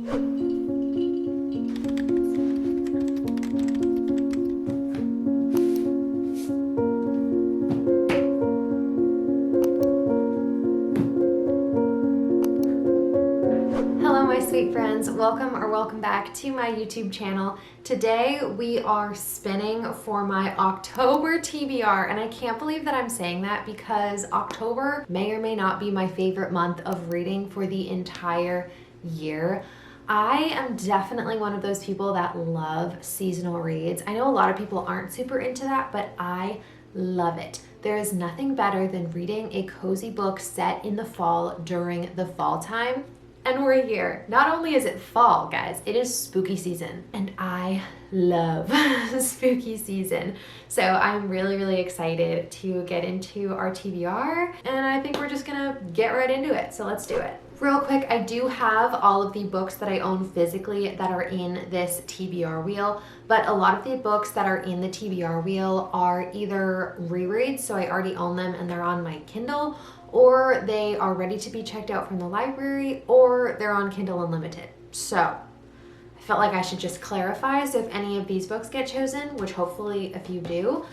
Hello my sweet friends, welcome back to my YouTube channel. Today we are spinning for my October TBR, and I can't believe that I'm saying that because October may or may not be my favorite month of reading for the entire year. I am definitely one of those people that love seasonal reads. I know a lot of people aren't super into that, but I love it. There is nothing better than reading a cozy book set in the fall during the fall time. And we're here. Not only is it fall, guys, it is spooky season. And I love spooky season. So I'm really excited to get into our TBR. And I think we're just gonna get right into it. So let's do it. Real quick, I do have all of the books that I own physically that are in this TBR wheel, but a lot of the books that are in the TBR wheel are either rereads, so I already own them and they're on my Kindle, or they are ready to be checked out from the library, or they're on Kindle Unlimited. So I felt like I should just clarify, so if any of these books get chosen, which hopefully if you do,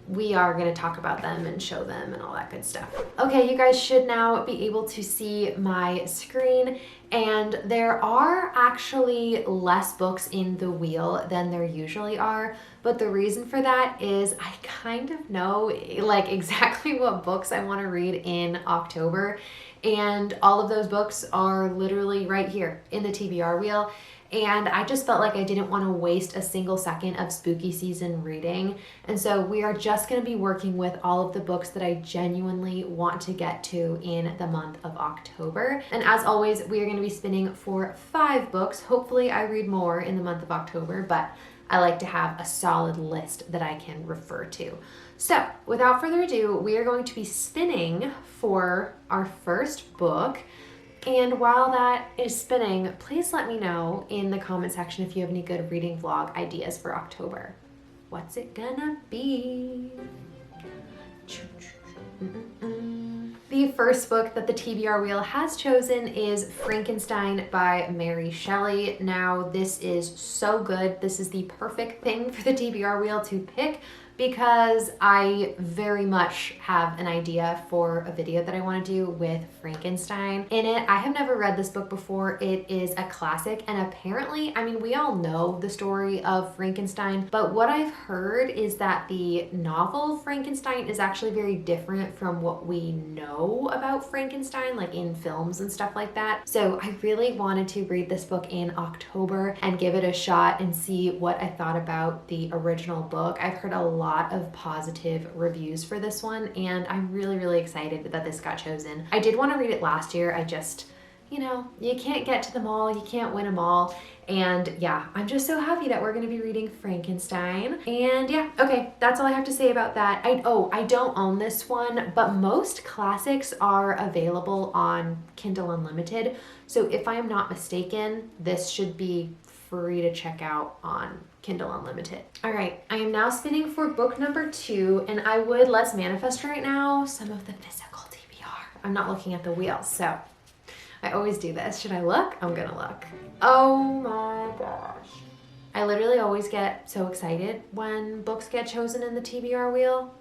we are going to talk about them and show them and all that good stuff. Okay, you guys should now be able to see my screen, and there are actually less books in the wheel than there usually are, but the reason for that is I kind of know like exactly what books I want to read in October, and all of those books are literally right here in the TBR wheel. And I just felt like I didn't want to waste a single second of spooky season reading. And so we are just going to be working with all of the books that I genuinely want to get to in the month of October. And as always, we are going to be spinning for 5 books. Hopefully I read more in the month of October, but I like to have a solid list that I can refer to. So without further ado, we are going to be spinning for our first book. And while that is spinning, please let me know in the comment section if you have any good reading vlog ideas for October. What's it gonna be? The first book that the TBR wheel has chosen is Frankenstein by Mary Shelley. Now, this is so good. This is the perfect thing for the TBR wheel to pick, because I very much have an idea for a video that I want to do with Frankenstein in it. I have never read this book before. It is a classic, and apparently, I mean, we all know the story of Frankenstein, but what I've heard is that the novel Frankenstein is actually very different from what we know about Frankenstein, like in films and stuff like that. So I really wanted to read this book in October and give it a shot and see what I thought about the original book. I've heard a lot of positive reviews for this one, and I'm really excited that this got chosen. I did want to read it last year. I just, you know, you can't get to them all, you can't win them all. And yeah, I'm just so happy that we're going to be reading Frankenstein. And yeah, okay, that's all I have to say about that. I don't own this one, but most classics are available on Kindle Unlimited. So if I am not mistaken, this should be free to check out on Kindle Unlimited. All right, I am now spinning for book number 2, and I would, let's manifest right now, some of the physical TBR. I'm not looking at the wheel, so I always do this. Should I look? I'm gonna look. Oh my gosh. I literally always get so excited when books get chosen in the TBR wheel.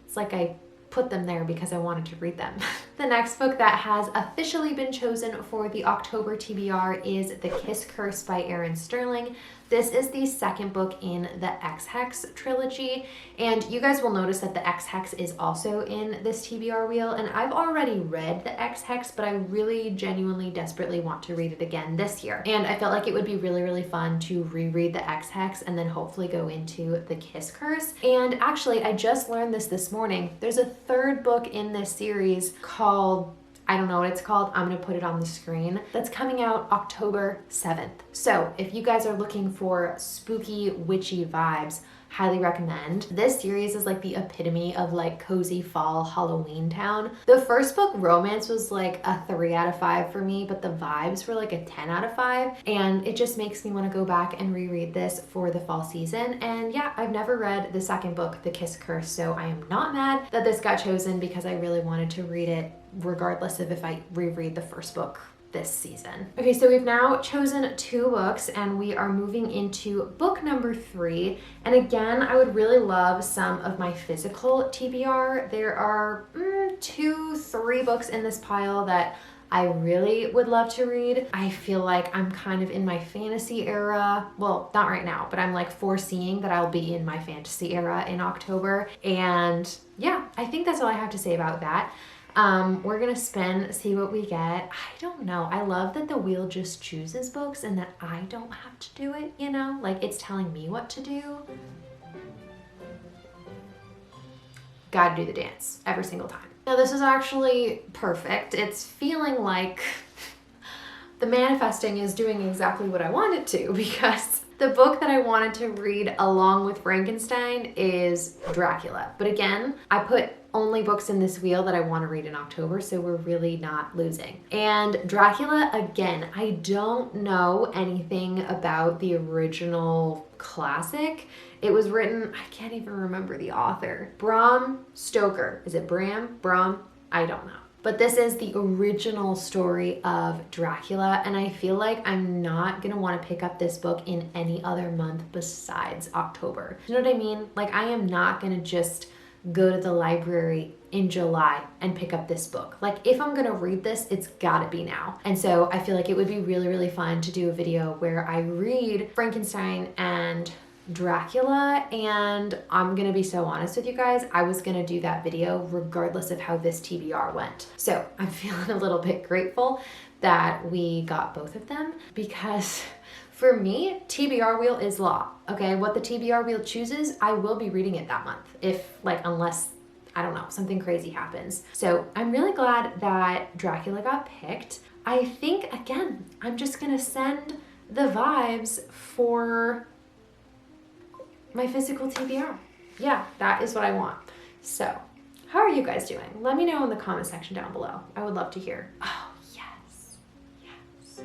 It's like I put them there because I wanted to read them. The next book that has officially been chosen for the October TBR is The Kiss Curse by Erin Sterling. This is the second book in the X-Hex trilogy, and you guys will notice that the X-Hex is also in this TBR wheel, and I've already read the X-Hex, but I really genuinely desperately want to read it again this year. And I felt like it would be really fun to reread the X-Hex and then hopefully go into The Kiss Curse. And actually, I just learned this morning. There's a third book in this series called, I don't know what it's called, I'm gonna put it on the screen, that's coming out October 7th. So if you guys are looking for spooky, witchy vibes, highly recommend. This series is like the epitome of like cozy fall Halloween town. The first book, Romance, was like a 3 out of 5 for me, but the vibes were like a 10 out of 5. And it just makes me want to go back and reread this for the fall season. And yeah, I've never read the second book, The Kiss Curse, so I am not mad that this got chosen because I really wanted to read it regardless of if I reread the first book this season. Okay, so we've now chosen 2 books and we are moving into book number 3. And again, I would really love some of my physical TBR. There are 2, 3 books in this pile that I really would love to read. I feel like I'm kind of in my fantasy era. Well, not right now, but I'm like foreseeing that I'll be in my fantasy era in October. And yeah, I think that's all I have to say about that. We're gonna spin, see what we get. I don't know. I love that the wheel just chooses books and that I don't have to do it, you know? Like it's telling me what to do. Gotta do the dance every single time. Now this is actually perfect. It's feeling like the manifesting is doing exactly what I want it to, because the book that I wanted to read along with Frankenstein is Dracula. But again, I put only books in this wheel that I want to read in October, so we're really not losing. And Dracula, again, I don't know anything about the original classic. It was written, I can't even remember the author. Bram Stoker. Is it Bram? Bram? I don't know. But this is the original story of Dracula, and I feel like I'm not gonna want to pick up this book in any other month besides October. You know what I mean? Like I am not gonna just go to the library in July and pick up this book. Like if I'm gonna read this, it's gotta be now. And so I feel like it would be really, really fun to do a video where I read Frankenstein and Dracula, and I'm gonna be so honest with you guys, I was gonna do that video regardless of how this TBR went. So I'm feeling a little bit grateful that we got both of them, because for me, TBR wheel is law, okay? What the TBR wheel chooses, I will be reading it that month, unless, I don't know, something crazy happens. So I'm really glad that Dracula got picked. I think, again, I'm just gonna send the vibes for my physical TBR. Yeah, that is what I want. So, how are you guys doing? Let me know in the comment section down below. I would love to hear. Oh, yes. Yes.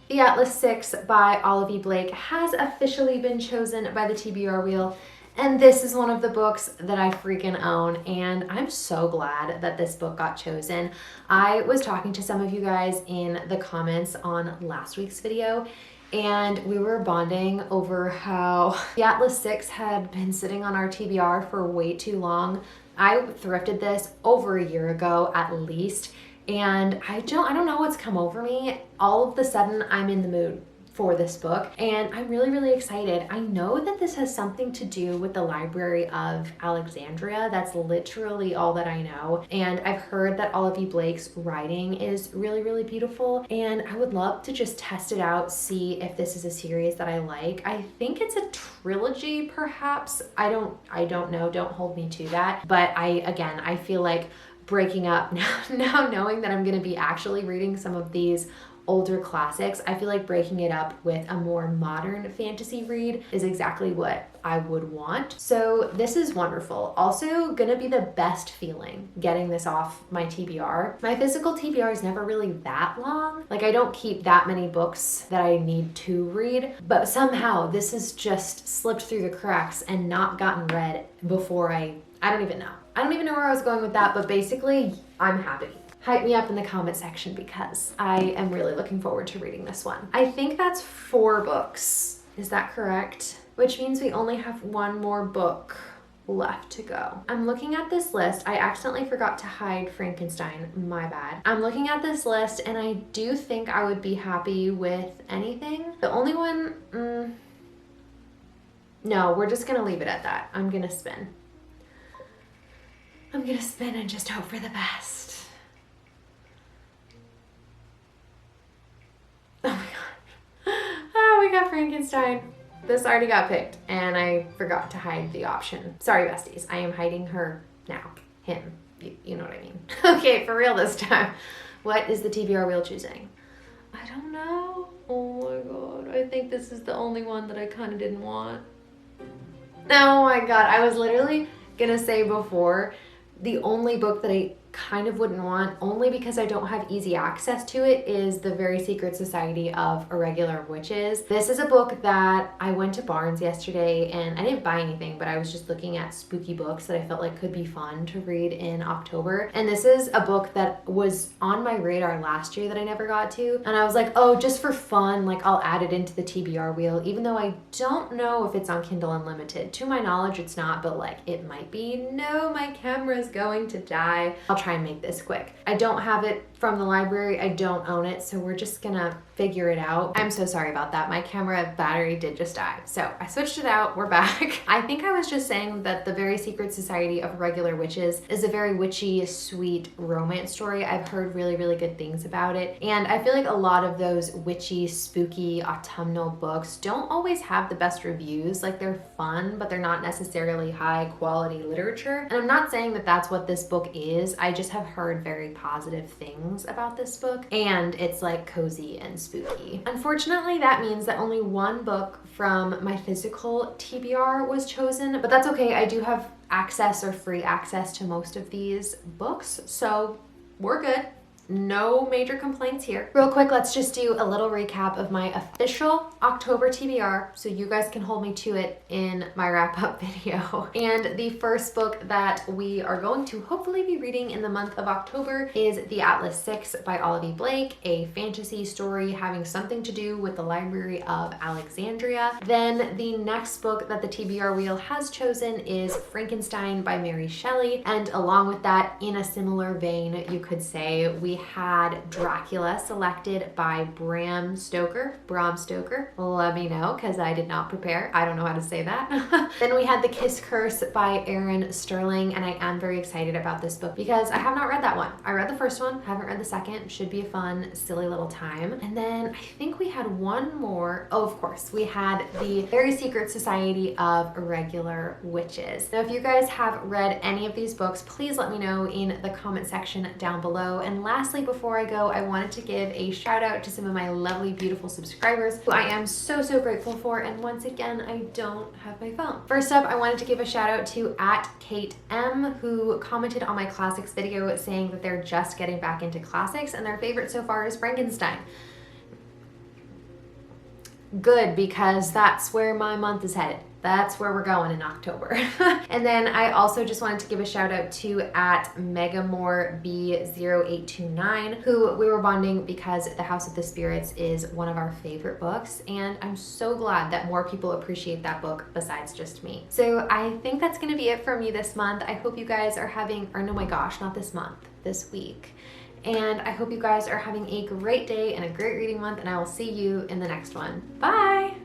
The Atlas 6 by Olive Blake has officially been chosen by the TBR wheel. And this is one of the books that I freaking own, and I'm so glad that this book got chosen. I was talking to some of you guys in the comments on last week's video, and we were bonding over how the Atlas 6 had been sitting on our TBR for way too long. I thrifted this over a year ago at least, and I don't know what's come over me. All of a sudden, I'm in the mood for this book, and I'm really, really excited. I know that this has something to do with the Library of Alexandria. That's literally all that I know. And I've heard that Olive Blake's writing is really, really beautiful, and I would love to just test it out, see if this is a series that I like. I think it's a trilogy, perhaps. I don't know, don't hold me to that. But I feel like breaking up now knowing that I'm gonna be actually reading some of these older classics, I feel like breaking it up with a more modern fantasy read is exactly what I would want. So this is wonderful. Also gonna be the best feeling getting this off my TBR. My physical TBR is never really that long. Like I don't keep that many books that I need to read, but somehow this has just slipped through the cracks and not gotten read before I don't even know. I don't even know where I was going with that, but basically I'm happy. Hype me up in the comment section because I am really looking forward to reading this one. I think that's 4 books. Is that correct? Which means we only have 1 more book left to go. I'm looking at this list. I accidentally forgot to hide Frankenstein. My bad. I'm looking at this list and I do think I would be happy with anything. The only one, no, we're just gonna leave it at that. I'm gonna spin. I'm gonna spin and just hope for the best. Oh my god. Oh, we got Frankenstein. This already got picked and I forgot to hide the option. Sorry, besties. I am hiding her now. Him. You know what I mean. Okay, for real this time. What is the TBR wheel choosing? I don't know. Oh my god. I think this is the only one that I kind of didn't want. Oh my god. I was literally gonna say before, the only book that I kind of wouldn't want, only because I don't have easy access to it, is The Very Secret Society of Irregular Witches. This is a book that I went to Barnes yesterday and I didn't buy anything, but I was just looking at spooky books that I felt like could be fun to read in October. And this is a book that was on my radar last year that I never got to. And I was like, oh, just for fun, like I'll add it into the TBR wheel, even though I don't know if it's on Kindle Unlimited. To my knowledge, it's not, but like it might be. No, my camera's going to die. I'll try and make this quick. I don't have it from the library. I don't own it, so we're just gonna figure it out. I'm so sorry about that. My camera battery did just die. So I switched it out. We're back. I think I was just saying that The Very Secret Society of Irregular Witches is a very witchy, sweet romance story. I've heard really, really good things about it. And I feel like a lot of those witchy, spooky, autumnal books don't always have the best reviews. Like they're fun, but they're not necessarily high quality literature. And I'm not saying that that's what this book is. I just have heard very positive things about this book. And it's like cozy and spooky. Unfortunately, that means that only one book from my physical TBR was chosen, but that's okay. I do have access or free access to most of these books, so we're good. No major complaints here. Real quick, let's just do a little recap of my official October TBR so you guys can hold me to it in my wrap-up video. And the first book that we are going to hopefully be reading in the month of October is The Atlas Six by Olivia Blake, a fantasy story having something to do with the Library of Alexandria. Then the next book that the TBR wheel has chosen is Frankenstein by Mary Shelley. And along with that, in a similar vein, you could say, we had Dracula selected by Bram Stoker. Let me know, because I did not prepare. I don't know how to say that. Then we had The Kiss Curse by Erin Sterling, and I am very excited about this book because I have not read that one. I read the first one, haven't read the second. Should be a fun, silly little time. And then I think we had one more. Oh, of course, we had The Very Secret Society of Irregular Witches. Now, if you guys have read any of these books, please let me know in the comment section down below. And lastly, before I go, I wanted to give a shout out to some of my lovely, beautiful subscribers who I am so, so grateful for. And once again, I don't have my phone. First up, I wanted to give a shout out to @KateM, who commented on my classics video saying that they're just getting back into classics and their favorite so far is Frankenstein. Good, because that's where my month is headed. That's where we're going in October. And then I also just wanted to give a shout out to @MegamoreB0829, who we were bonding because The House of the Spirits is one of our favorite books. And I'm so glad that more people appreciate that book besides just me. So I think that's gonna be it for me this month. I hope you guys are having, or no, my gosh, not this month, this week. And I hope you guys are having a great day and a great reading month, and I will see you in the next one. Bye!